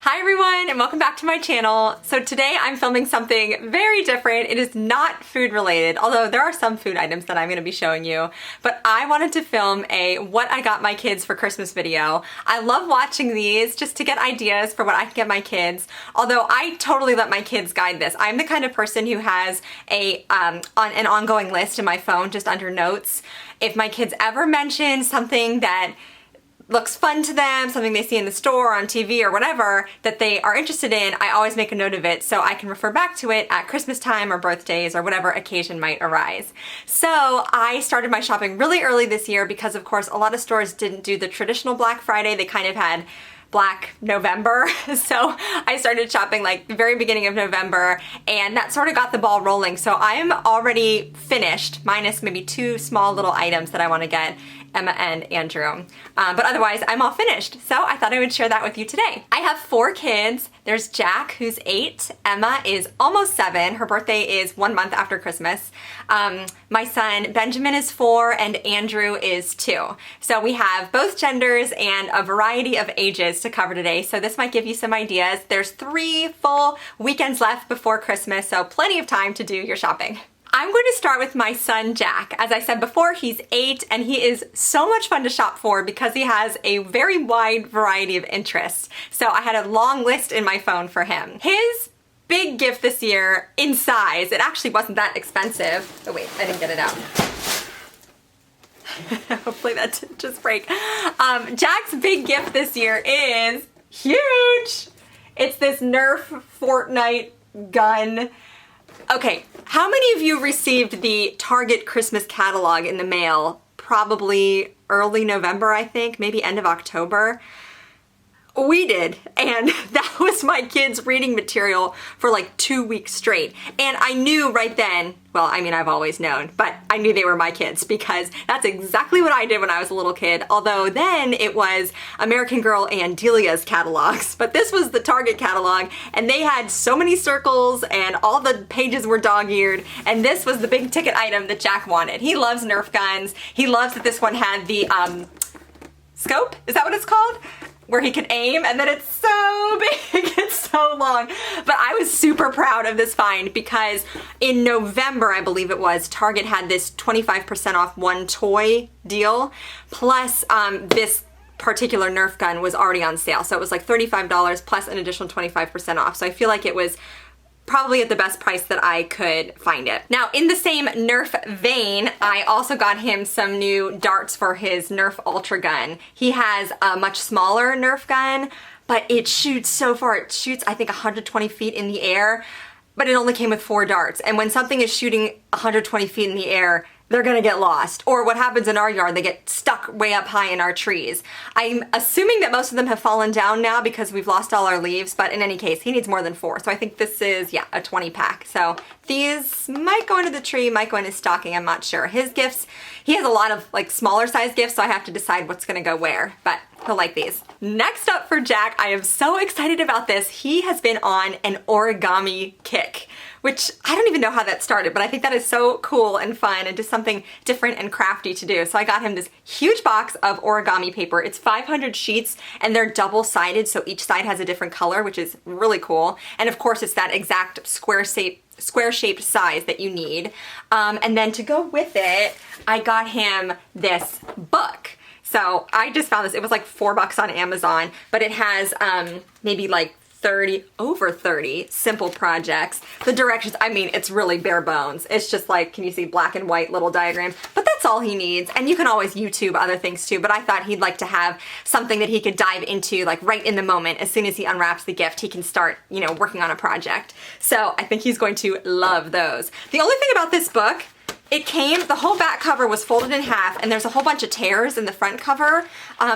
Hi everyone and welcome back to my channel. So today I'm filming something very different. It is not food related, although there are some food items that I'm going to be showing you, but I wanted to film a what I got my kids for Christmas video. I love watching these just to get ideas for what I can get my kids, although I totally let my kids guide this. I'm the kind of person who has an ongoing list in my phone just under notes. If my kids ever mention something that looks fun to them, something they see in the store, on TV, or whatever that they are interested in, I always make a note of it so I can refer back to it at Christmas time or birthdays or whatever occasion might arise. So I started my shopping really early this year because, of course, a lot of stores didn't do the traditional Black Friday. They kind of had Black November. So I started shopping like the very beginning of November, and that sort of got the ball rolling. So I'm already finished, minus maybe two small little items that I want to get Emma and Andrew. But otherwise, I'm all finished. So I thought I would share that with you today. I have 4 kids. There's Jack, who's 8. Emma is almost 7. Her birthday is 1 month after Christmas. My son Benjamin is 4 and Andrew is 2. So we have both genders and a variety of ages to cover today. So this might give you some ideas. There's 3 full weekends left before Christmas, so plenty of time to do your shopping. I'm going to start with my son Jack. As I said before, he's 8 and he is so much fun to shop for because he has a very wide variety of interests. So I had a long list in my phone for him. His big gift this year in size, it actually wasn't that expensive. Oh wait, I didn't get it out. Hopefully that didn't just break. Jack's big gift this year is huge. It's this Nerf Fortnite gun. Okay, how many of you received the Target Christmas catalog in the mail? Probably early November, I think, maybe end of October. We did, and that was my kids' reading material for like 2 weeks straight. And I knew right then, well, I mean, I've always known, but I knew they were my kids because that's exactly what I did when I was a little kid. Although then it was American Girl and Delia's catalogs, but this was the Target catalog, and they had so many circles and all the pages were dog-eared, and this was the big ticket item that Jack wanted. He loves Nerf guns. He loves that this one had the scope, is that what it's called? Where he can aim, and then it's so big, it's so long. But I was super proud of this find because in November, I believe it was, Target had this 25% off one toy deal, plus this particular Nerf gun was already on sale. So it was like $35 plus an additional 25% off. So I feel like it was probably at the best price that I could find it. Now, in the same Nerf vein, I also got him some new darts for his Nerf Ultra gun. He has a much smaller Nerf gun, but it shoots so far. It shoots, I think, 120 feet in the air, but it only came with 4 darts. And when something is shooting 120 feet in the air, they're gonna get lost. Or what happens in our yard, they get stuck way up high in our trees. I'm assuming that most of them have fallen down now because we've lost all our leaves, but in any case, he needs more than 4. So I think this is, yeah, a 20 pack. So these might go into the tree, might go in his stocking, I'm not sure. His gifts, he has a lot of like smaller size gifts, so I have to decide what's gonna go where, but he'll like these. Next up for Jack, I am so excited about this. He has been on an origami kick, which I don't even know how that started, but I think that is so cool and fun and just something different and crafty to do. So I got him this huge box of origami paper. It's 500 sheets and they're double-sided, so each side has a different color, which is really cool. And of course, it's that exact square-shaped size that you need. And then to go with it, I got him this book. So I just found this, it was like $4 on Amazon, but it has maybe like over 30 simple projects. The directions, I mean, it's really bare bones. It's just like, can you see black and white little diagrams? But that's all he needs. And you can always YouTube other things too, but I thought he'd like to have something that he could dive into like right in the moment. As soon as he unwraps the gift, he can start, you know, working on a project. So I think he's going to love those. The only thing about this book, the whole back cover was folded in half and there's a whole bunch of tears in the front cover.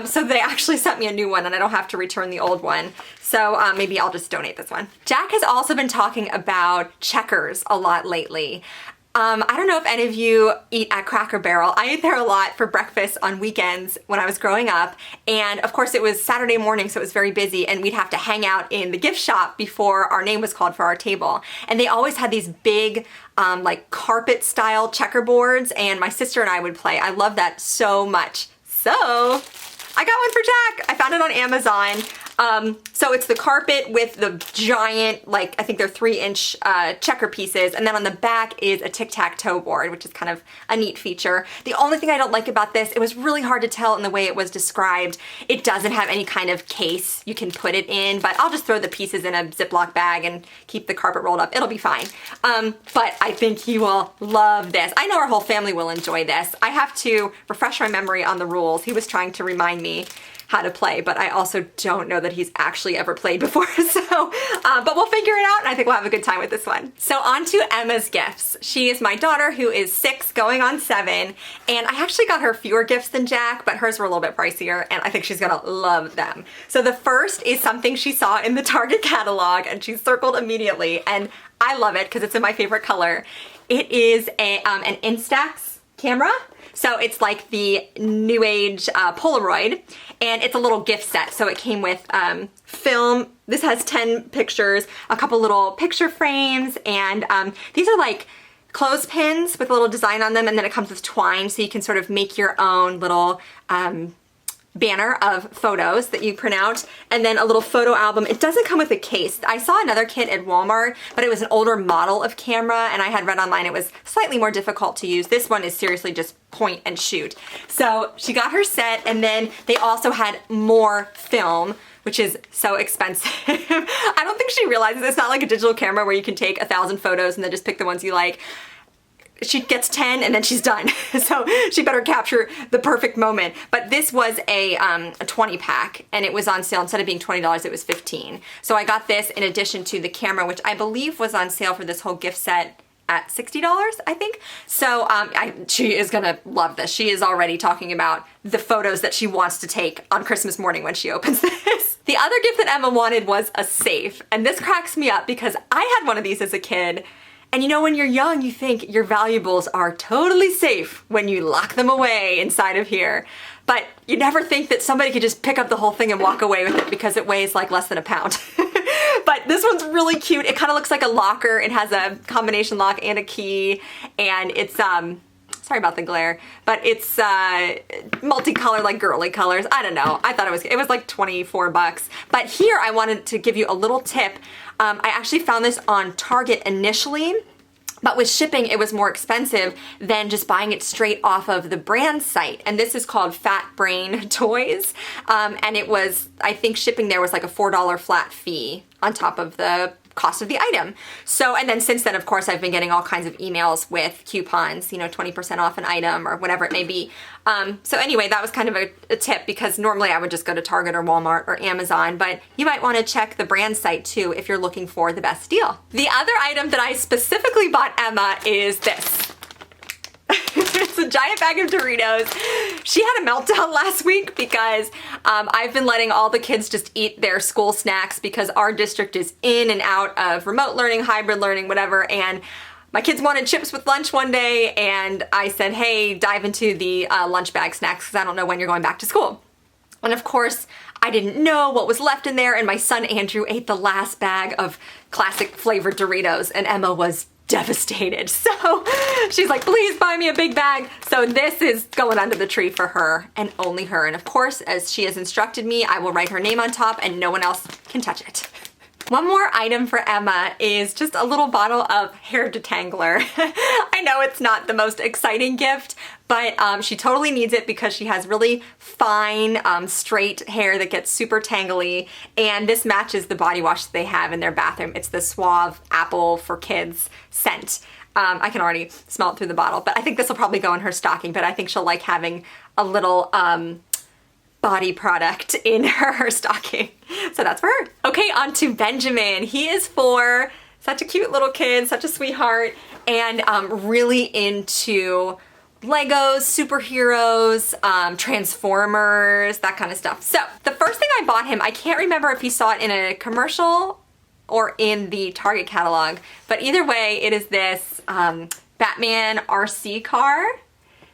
So they actually sent me a new one and I don't have to return the old one. So maybe I'll just donate this one. Jack has also been talking about checkers a lot lately. I don't know if any of you eat at Cracker Barrel. I ate there a lot for breakfast on weekends when I was growing up. And of course it was Saturday morning, so it was very busy and we'd have to hang out in the gift shop before our name was called for our table. And they always had these big like carpet style checkerboards, and my sister and I would play. I love that so much. So I got one for Jack. I found it on Amazon. So it's the carpet with the giant, like, I think they're 3-inch checker pieces, and then on the back is a tic-tac-toe board, which is kind of a neat feature. The only thing I don't like about this, it was really hard to tell in the way it was described. It doesn't have any kind of case you can put it in, but I'll just throw the pieces in a Ziploc bag and keep the carpet rolled up. It'll be fine. But I think he will love this. I know our whole family will enjoy this. I have to refresh my memory on the rules. He was trying to remind me how to play, but I also don't know that he's actually ever played before, so, but we'll figure it out, and I think we'll have a good time with this one. So on to Emma's gifts. She is my daughter, who is 6 going on 7, and I actually got her fewer gifts than Jack, but hers were a little bit pricier, and I think she's gonna love them. So the first is something she saw in the Target catalog, and she circled immediately, and I love it because it's in my favorite color. It is an Instax camera. So it's like the new age Polaroid, and it's a little gift set. So it came with film. This has 10 pictures, a couple little picture frames, and these are like clothespins with a little design on them, and then it comes with twine, so you can sort of make your own little banner of photos that you print out, and then a little photo album. It doesn't come with a case. I saw another kit at Walmart, but it was an older model of camera, and I had read online it was slightly more difficult to use. This one is seriously just point and shoot. So she got her set, and then they also had more film, which is so expensive. I don't think she realizes it's not like a digital camera where you can take 1,000 photos and then just pick the ones you like. She gets 10 and then she's done. So she better capture the perfect moment. But this was a 20 pack, and it was on sale. Instead of being $20, it was $15. So I got this in addition to the camera, which I believe was on sale for this whole gift set at $60, I think. So she is gonna love this. She is already talking about the photos that she wants to take on Christmas morning when she opens this. The other gift that Emma wanted was a safe. And this cracks me up because I had one of these as a kid. And you know, when you're young, you think your valuables are totally safe when you lock them away inside of here. But you never think that somebody could just pick up the whole thing and walk away with it because it weighs like less than a pound. But this one's really cute. It kind of looks like a locker. It has a combination lock and a key, and it's, sorry about the glare, but it's multicolored, like girly colors. I don't know. I thought it was like 24 bucks. But here I wanted to give you a little tip. I actually found this on Target initially, but with shipping it was more expensive than just buying it straight off of the brand site. And this is called Fat Brain Toys. And it was, I think shipping there was like a $4 flat fee on top of the cost of the item. So, and then since then, of course, I've been getting all kinds of emails with coupons, you know, 20% off an item or whatever it may be. So anyway, that was kind of a tip, because normally I would just go to Target or Walmart or Amazon, but you might want to check the brand site too if you're looking for the best deal. The other item that I specifically bought Emma is this. It's a giant bag of Doritos. She had a meltdown last week because I've been letting all the kids just eat their school snacks because our district is in and out of remote learning, hybrid learning, whatever, and my kids wanted chips with lunch one day, and I said, hey, dive into the lunch bag snacks because I don't know when you're going back to school. And of course, I didn't know what was left in there, and my son Andrew ate the last bag of classic flavored Doritos, and Emma was devastated. So she's like, please buy me a big bag. So this is going under the tree for her and only her. And of course, as she has instructed me, I will write her name on top and no one else can touch it. One more item for Emma is just a little bottle of hair detangler. I know it's not the most exciting gift, but she totally needs it because she has really fine, straight hair that gets super tangly, and this matches the body wash that they have in their bathroom. It's the Suave Apple for Kids scent. I can already smell it through the bottle, but I think this will probably go in her stocking, but I think she'll like having a little body product in her stocking. So that's for her. Okay, on to Benjamin. He is 4, such a cute little kid, such a sweetheart, and really into Legos, superheroes, Transformers, that kind of stuff. So the first thing I bought him, I can't remember if he saw it in a commercial or in the Target catalog, but either way, it is this Batman RC car.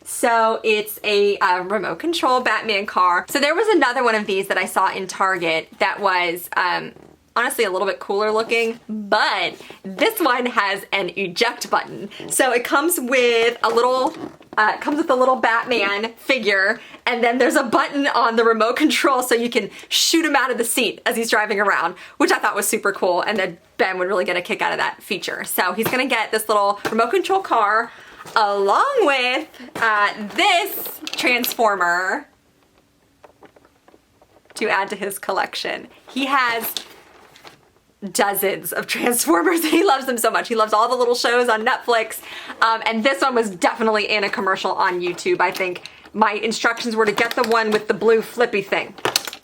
So it's a remote control Batman car. So there was another one of these that I saw in Target that was honestly a little bit cooler looking, but this one has an eject button. So it comes with a little Batman figure, and then there's a button on the remote control so you can shoot him out of the seat as he's driving around, which I thought was super cool, and then Ben would really get a kick out of that feature. So he's gonna get this little remote control car along with this Transformer to add to his collection. He has dozens of Transformers. He loves them so much. He loves all the little shows on Netflix. And this one was definitely in a commercial on YouTube. I think my instructions were to get the one with the blue flippy thing.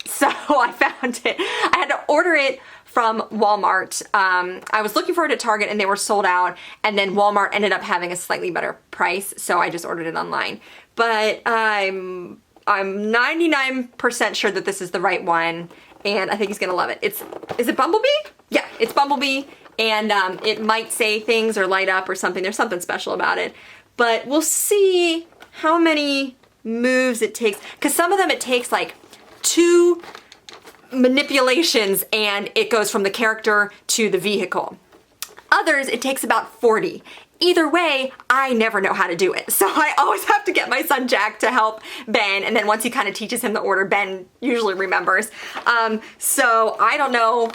So I found it. I had to order it from Walmart. I was looking for it at Target and they were sold out, and then Walmart ended up having a slightly better price, so I just ordered it online. But I'm 99% sure that this is the right one, and I think he's gonna love it. Is it Bumblebee? Yeah, it's Bumblebee, and it might say things or light up or something. There's something special about it. But we'll see how many moves it takes, because some of them it takes like 2 manipulations and it goes from the character to the vehicle. Others, it takes about 40. Either way, I never know how to do it. So I always have to get my son Jack to help Ben, and then once he kind of teaches him the order, Ben usually remembers. So I don't know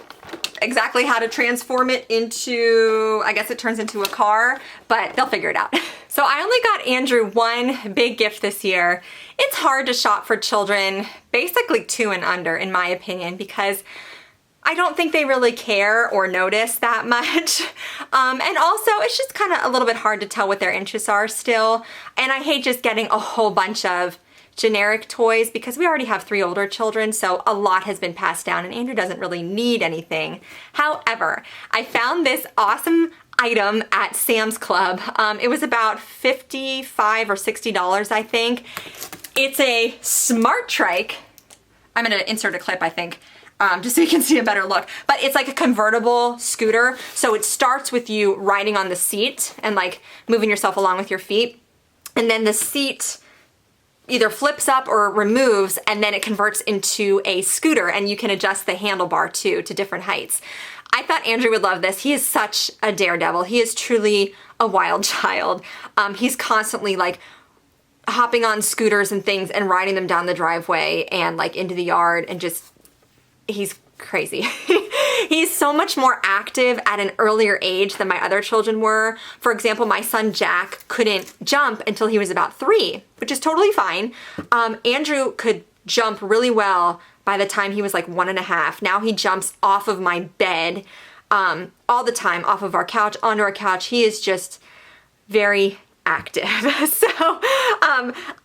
exactly how to transform it into, I guess it turns into a car, but they'll figure it out. So I only got Andrew one big gift this year. It's hard to shop for children, basically 2 and under in my opinion, because I don't think they really care or notice that much. And also it's just kind of a little bit hard to tell what their interests are still. And I hate just getting a whole bunch of generic toys because we already have 3 older children, so a lot has been passed down and Andrew doesn't really need anything. However, I found this awesome item at Sam's Club. It was about $55 or $60, I think. It's a smart trike. I'm gonna insert a clip, I think, just so you can see a better look. But it's like a convertible scooter. So it starts with you riding on the seat and like moving yourself along with your feet. And then the seat either flips up or removes, and then it converts into a scooter, and you can adjust the handlebar too to different heights. I thought Andrew would love this. He is such a daredevil. He is truly a wild child. He's constantly like hopping on scooters and things and riding them down the driveway and like into the yard, and just, he's crazy. He's so much more active at an earlier age than my other children were. For example, my son Jack couldn't jump until he was about 3, which is totally fine. Andrew could jump really well by the time he was like 1.5. Now he jumps off of my bed all the time, off of our couch, onto our couch. He is just very active. So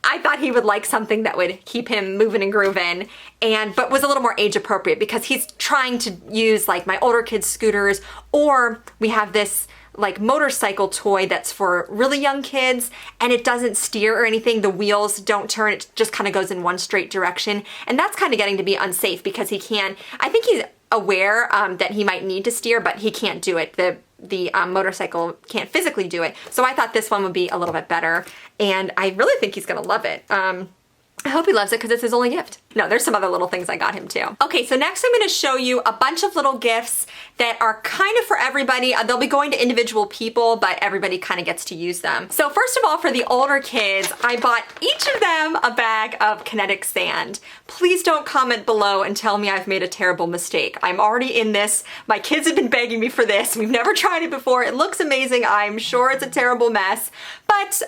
I thought he would like something that would keep him moving and grooving, but was a little more age appropriate because he's trying to use like my older kids' scooters, or we have this like motorcycle toy that's for really young kids, and it doesn't steer or anything. The wheels don't turn, it just kind of goes in one straight direction. And that's kind of getting to be unsafe because I think he's aware that he might need to steer, but he can't do it. The motorcycle can't physically do it. So I thought this one would be a little bit better, and I really think he's gonna love it. I hope he loves it because it's his only gift. No, there's some other little things I got him too. Okay, so next I'm gonna show you a bunch of little gifts that are kind of for everybody. They'll be going to individual people, but everybody kind of gets to use them. So first of all, for the older kids, I bought each of them a bag of kinetic sand. Please don't comment below and tell me I've made a terrible mistake. I'm already in this. My kids have been begging me for this. We've never tried it before. It looks amazing. I'm sure it's a terrible mess, but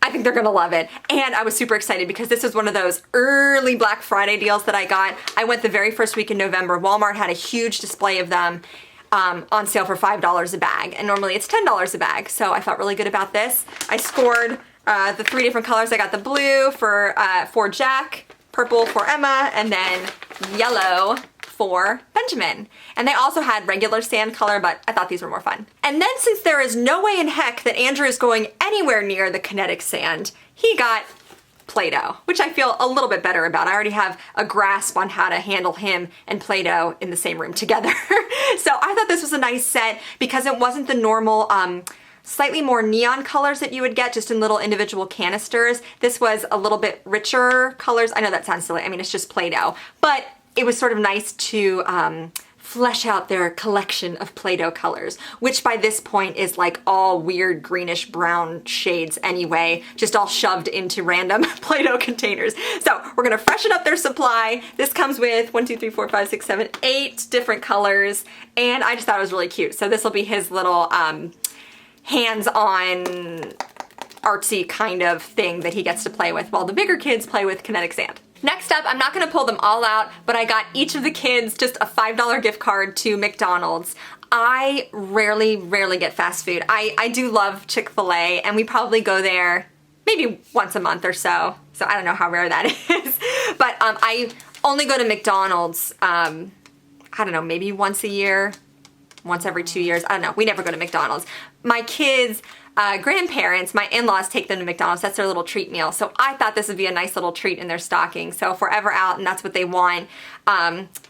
I think they're gonna love it. And I was super excited because this was one of those early Black Friday deals that I got. I went the very first week in November. Walmart had a huge display of them on sale for $5 a bag, and normally it's $10 a bag. So I felt really good about this. I scored the 3 different colors. I got the blue for Jack, purple for Emma, and then yellow for Benjamin. And they also had regular sand color, but I thought these were more fun. And then since there is no way in heck that Andrew is going anywhere near the kinetic sand, he got Play-Doh, which I feel a little bit better about. I already have a grasp on how to handle him and Play-Doh in the same room together. So I thought this was a nice set because it wasn't the normal slightly more neon colors that you would get just in little individual canisters. This was a little bit richer colors. I know that sounds silly. I mean, it's just Play-Doh, but it was sort of nice to flesh out their collection of Play-Doh colors, which by this point is like all weird greenish brown shades anyway, just all shoved into random Play-Doh containers. So we're gonna freshen up their supply. This comes with 1, 2, 3, 4, 5, 6, 7, 8 different colors, and I just thought it was really cute. So this will be his little hands-on artsy kind of thing that he gets to play with while the bigger kids play with kinetic sand. Next up, I'm not gonna pull them all out, but I got each of the kids just a $5 gift card to McDonald's. I rarely get fast food. I do love Chick-fil-A, and we probably go there maybe once a month or so. So I don't know how rare that is. But I only go to McDonald's, I don't know, maybe once a year, once every 2 years. I don't know. We never go to McDonald's. My kids' grandparents, my in-laws, take them to McDonald's. That's their little treat meal. So I thought this would be a nice little treat in their stocking. So if we're ever out and that's what they want,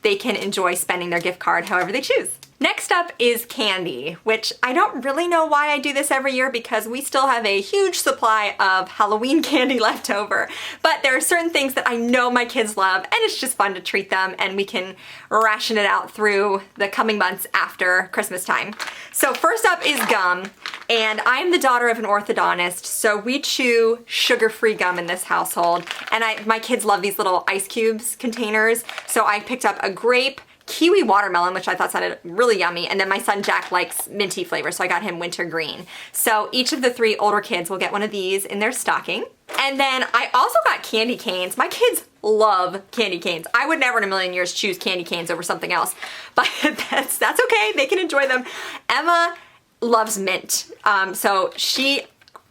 they can enjoy spending their gift card however they choose. Next up is candy, which I don't really know why I do this every year because we still have a huge supply of Halloween candy left over. But there are certain things that I know my kids love, and it's just fun to treat them, and we can ration it out through the coming months after Christmas time. So first up is gum, and I'm the daughter of an orthodontist, so we chew sugar-free gum in this household, and my kids love these little ice cubes containers, so I picked up a grape, kiwi watermelon, which I thought sounded really yummy, and then my son Jack likes minty flavor, so I got him wintergreen. So each of the 3 older kids will get one of these in their stocking. And then I also got candy canes. My kids love candy canes. I would never in a million years choose candy canes over something else, but that's okay. They can enjoy them. Emma loves mint, so she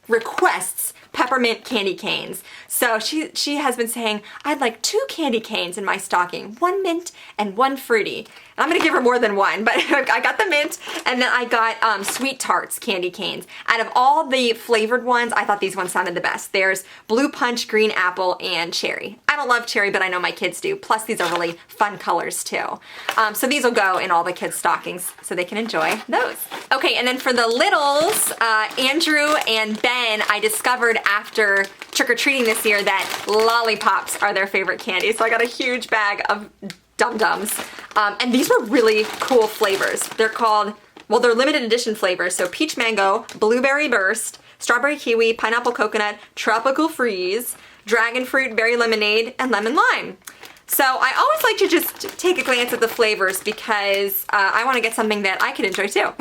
requests peppermint candy canes. So she has been saying, I'd like 2 candy canes in my stocking, 1 mint and 1 fruity. And I'm gonna give her more than 1, but I got the mint, and then I got Sweet Tarts candy canes. Out of all the flavored ones, I thought these ones sounded the best. There's blue punch, green apple, and cherry. I don't love cherry, but I know my kids do. Plus these are really fun colors too. So these will go in all the kids' stockings so they can enjoy those. Okay, and then for the littles, Andrew and Ben, I discovered after trick-or-treating this year that lollipops are their favorite candy. So I got a huge bag of Dum-Dums. And these were really cool flavors. They're called, well, they're limited edition flavors. So peach mango, blueberry burst, strawberry kiwi, pineapple coconut, tropical freeze, dragon fruit, berry lemonade, and lemon lime. So I always like to just take a glance at the flavors because I want to get something that I can enjoy too.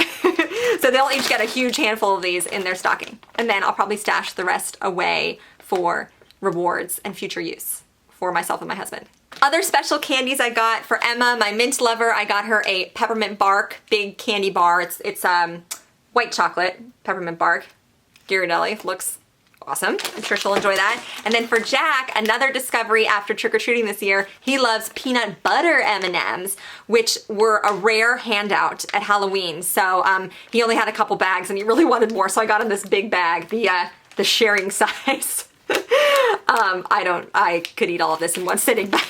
So they'll each get a huge handful of these in their stocking. And then I'll probably stash the rest away for rewards and future use for myself and my husband. Other special candies I got for Emma, my mint lover, I got her a peppermint bark big candy bar. It's white chocolate peppermint bark. Ghirardelli, looks awesome. I'm sure she'll enjoy that. And then for Jack, another discovery after trick-or-treating this year, he loves peanut butter M&Ms, which were a rare handout at Halloween. So he only had a couple bags and he really wanted more, so I got him this big bag, the sharing size. I could eat all of this in one sitting, but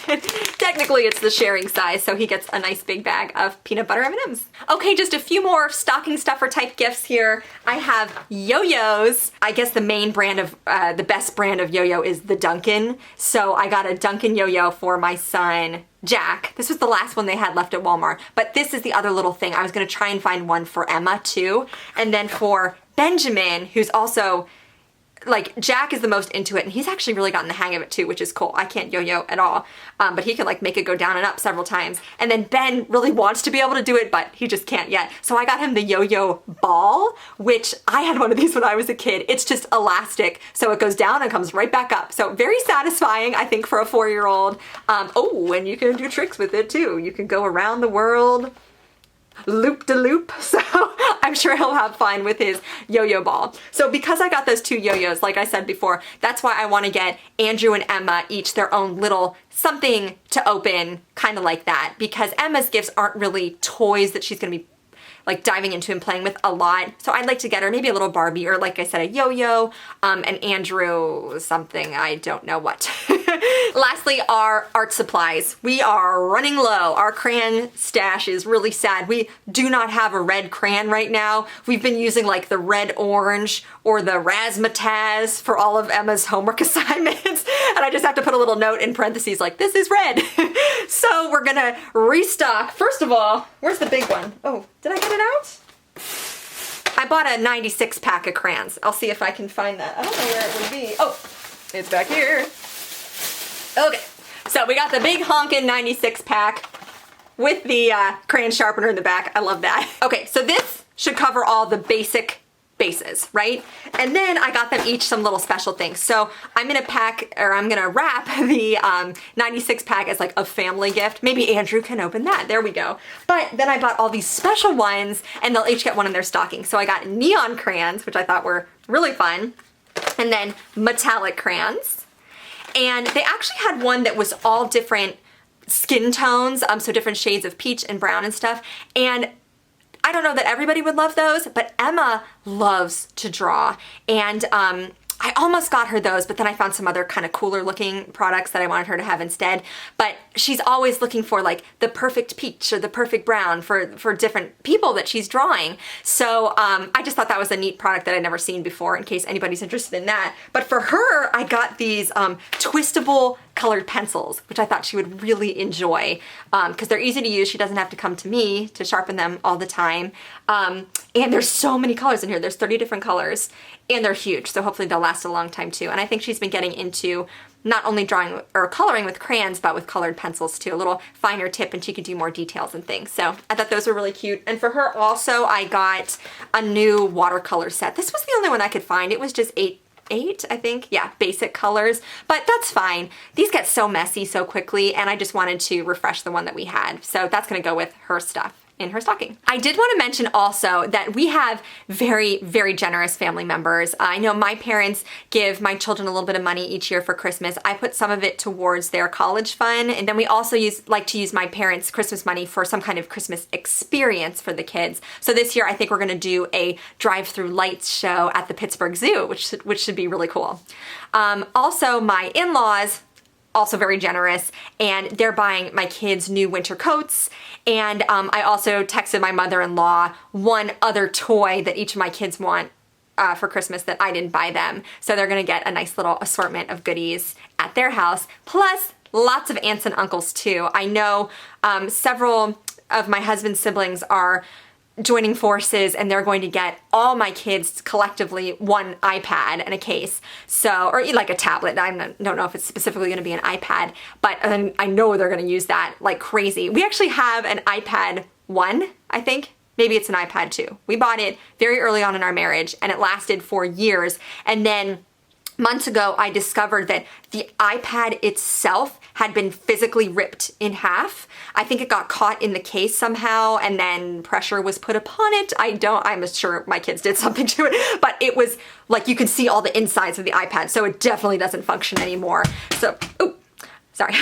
technically it's the sharing size, so he gets a nice big bag of peanut butter M&Ms. Okay, just a few more stocking stuffer type gifts here. I have Yo-yos. I guess the main brand of, the best brand of yo-yo is the Dunkin'. So I got a Dunkin' yo-yo for my son, Jack. This was the last one they had left at Walmart, but this is the other little thing. I was gonna try and find one for Emma too. And then for Benjamin, who's also, like, Jack is the most into it, and he's actually really gotten the hang of it too, which is cool. I can't yo-yo at all, but he can like make it go down and up several times. And then Ben really wants to be able to do it, but he just can't yet. So I got him the yo-yo ball, which I had one of these when I was a kid. It's just elastic, so it goes down and comes right back up. So very satisfying, I think, for a 4-year-old. Oh, and you can do tricks with it too. You can go around the world, loop-de-loop, so I'm sure he'll have fun with his yo-yo ball. So because I got those 2 yo-yos, like I said before, that's why I want to get Andrew and Emma each their own little something to open, kind of like that, because Emma's gifts aren't really toys that she's going to be like diving into and playing with a lot. So I'd like to get her maybe a little Barbie, or like I said, a yo-yo, and Andrew something, I don't know what. Lastly, our art supplies. We are running low. Our crayon stash is really sad. We do not have a red crayon right now. We've been using like the red orange or the razzmatazz for all of Emma's homework assignments. And I just have to put a little note in parentheses like, this is red. So we're gonna restock. First of all, where's the big one? Oh, did I get it out? I bought a 96 pack of crayons. I'll see if I can find that. I don't know where it would be. Oh, it's back here. Okay, so we got the big honkin' 96 pack with the crayon sharpener in the back. I love that. Okay, so this should cover all the basic bases, right? And then I got them each some little special things. So I'm gonna wrap the 96 pack as like a family gift. Maybe Andrew can open that. There we go. But then I bought all these special ones and they'll each get one in their stocking. So I got neon crayons, which I thought were really fun. And then metallic crayons. And they actually had one that was all different skin tones, so different shades of peach and brown and stuff. And I don't know that everybody would love those, but Emma loves to draw. And I almost got her those, but then I found some other kind of cooler looking products that I wanted her to have instead. But she's always looking for like the perfect peach or the perfect brown for different people that she's drawing. So I just thought that was a neat product that I'd never seen before in case anybody's interested in that. But for her, I got these twistable colored pencils, which I thought she would really enjoy because they're easy to use. She doesn't have to come to me to sharpen them all the time. And there's so many colors in here. There's 30 different colors and they're huge. So hopefully they'll last a long time too. And I think she's been getting into not only drawing or coloring with crayons, but with colored pencils too, a little finer tip and she could do more details and things. So I thought those were really cute. And for her also, I got a new watercolor set. This was the only one I could find. It was just eight, I think. Yeah, basic colors, but that's fine. These get so messy so quickly and I just wanted to refresh the one that we had. So that's gonna go with her stuff in her stocking. I did want to mention also that we have very, very generous family members. I know my parents give my children a little bit of money each year for Christmas. I put some of it towards their college fund, and then we also like to use my parents' Christmas money for some kind of Christmas experience for the kids. So this year I think we're gonna do a drive-through lights show at the Pittsburgh Zoo, which should be really cool. Also, my in-laws, also very generous, and they're buying my kids new winter coats. And I also texted my mother-in-law one other toy that each of my kids want for Christmas that I didn't buy them. So they're gonna get a nice little assortment of goodies at their house, plus lots of aunts and uncles too. I know several of my husband's siblings are joining forces and they're going to get all my kids collectively one iPad and a case. So, or like a tablet. I don't know if it's specifically going to be an iPad, but I know they're going to use that like crazy. We actually have an iPad 1, I think. Maybe it's an iPad 2. We bought it very early on in our marriage and it lasted for years. And then months ago, I discovered that the iPad itself had been physically ripped in half. I think it got caught in the case somehow and then pressure was put upon it. I'm sure my kids did something to it, but it was like you could see all the insides of the iPad, so it definitely doesn't function anymore. So, sorry.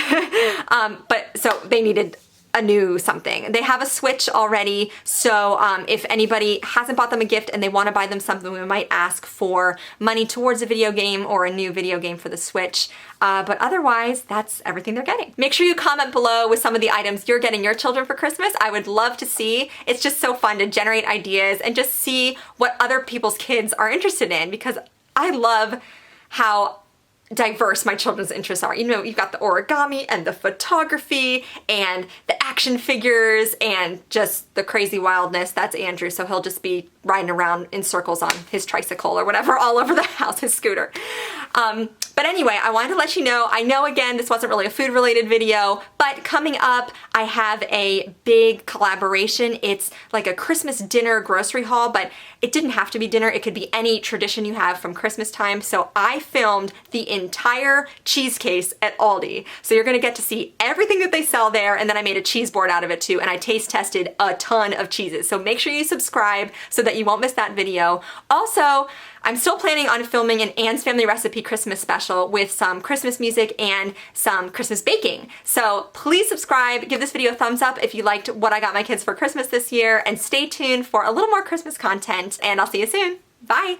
So they needed a new something. They have a Switch already, so if anybody hasn't bought them a gift and they want to buy them something, we might ask for money towards a video game or a new video game for the Switch. But otherwise, that's everything they're getting. Make sure you comment below with some of the items you're getting your children for Christmas. I would love to see. It's just so fun to generate ideas and just see what other people's kids are interested in, because I love how diverse my children's interests are. You know, you've got the origami and the photography and the action figures and just the crazy wildness. That's Andrew, so he'll just be riding around in circles on his tricycle or whatever all over the house, his scooter. But anyway, I wanted to let you know, I know again, this wasn't really a food related video, but coming up, I have a big collaboration. It's like a Christmas dinner grocery haul, but it didn't have to be dinner. It could be any tradition you have from Christmas time. So I filmed the entire cheese case at Aldi. So you're gonna get to see everything that they sell there, and then I made a cheese board out of it too, and I taste tested a ton of cheeses. So make sure you subscribe so that you won't miss that video. Also, I'm still planning on filming an Anne's Family Recipe Christmas special with some Christmas music and some Christmas baking. So please subscribe, give this video a thumbs up if you liked what I got my kids for Christmas this year, and stay tuned for a little more Christmas content, and I'll see you soon. Bye!